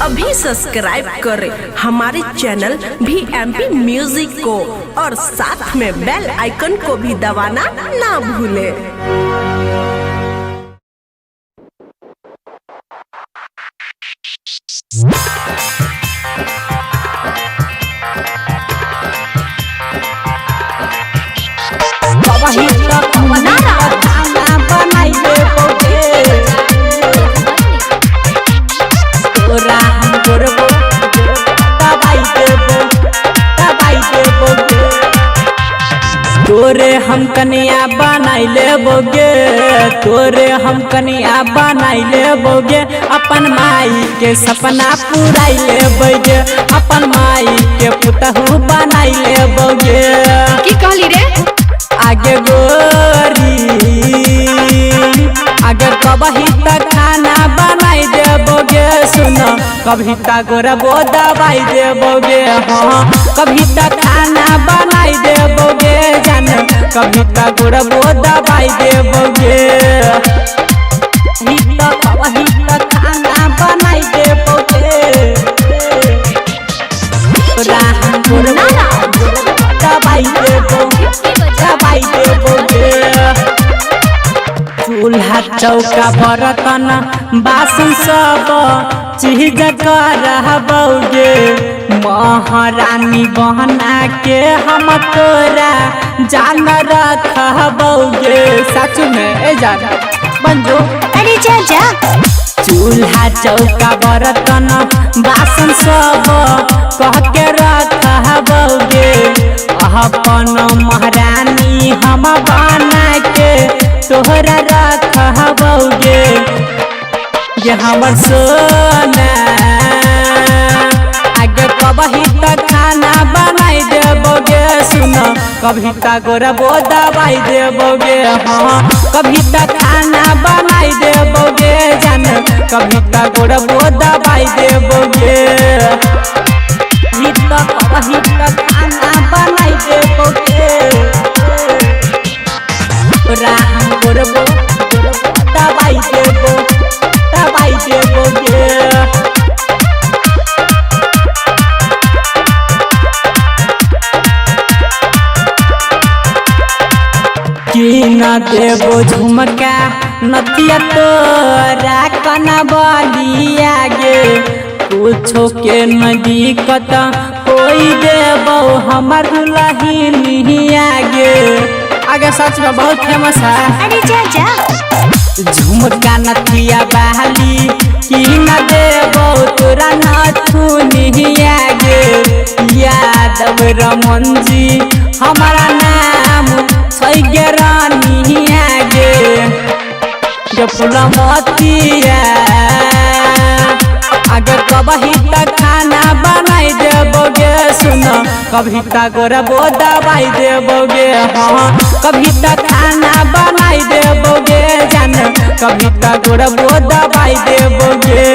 अभी सब्सक्राइब करें हमारे चैनल VMP म्यूजिक को और साथ में बेल आइकन को भी दबाना ना भूलें। तोरे हम कनिया बनाई लेबोगे, तोरे हम कनिया बनाई लेबोगे, अपन माई के सपना पूराई लेबोगे, अपन माई के पुतहू बनाई लेबोगे। की कहली रे? आगे गोरी अगर कभी तक खाना बनाई देबोगे, सुनो कभी तक गोरबो दवाई देबोगे, हाँ कभी तक खाना बनाई देबोगे, जान कभी तक गोरबो दवाई देबोगे, कभी तक खाना बनाई देबोगे, दवाई देबोगे, दवाई देबोगे। चूल्हा चौका बर्तन बासन सब चीज करबोगे, महारानी बहना के हम तोरा जान रखबोगे। सच में ए जान बंजो अरे जा चूल्हा चौका बर्तन बासन सब कह के रखबोगे, अपन महारानी हम बना के तोहरा रखबोगे। ये हमर सोना आगे कभी तक खाना बनाई देबोगे, सुनो कभी तक गोरबो दवाई देबोगे, हाँ कभी तक खाना बनाई देबोगे, जान कभी तक गोरबो दवाई देबोगे, कभी तक खाना बनाई देबोगे, राम गोरबो दवाई देबो, दवाई देबोगे। की न देबो झुमका नतिया तोरा कना बलिया गे, कुछो के न दिक्कत कोई देबो हमर दुल्हनिया गे। आगे सच में बहुत फेमस है। अरे जा झुमका नथिया बहली की न देबो तोरा नथुनिया गे, यादव रमन जी हमारा नाम छै गे रानिया गे, जो फुलमतिया अगर कभी तक खाना बनाई देबोगे, सुनो कभी तक गोरबो दवाई देबोगे, हाँ कभी तक खाना बनाई देबोगे, जान कभी तक गोरबो दवाई देबोगे।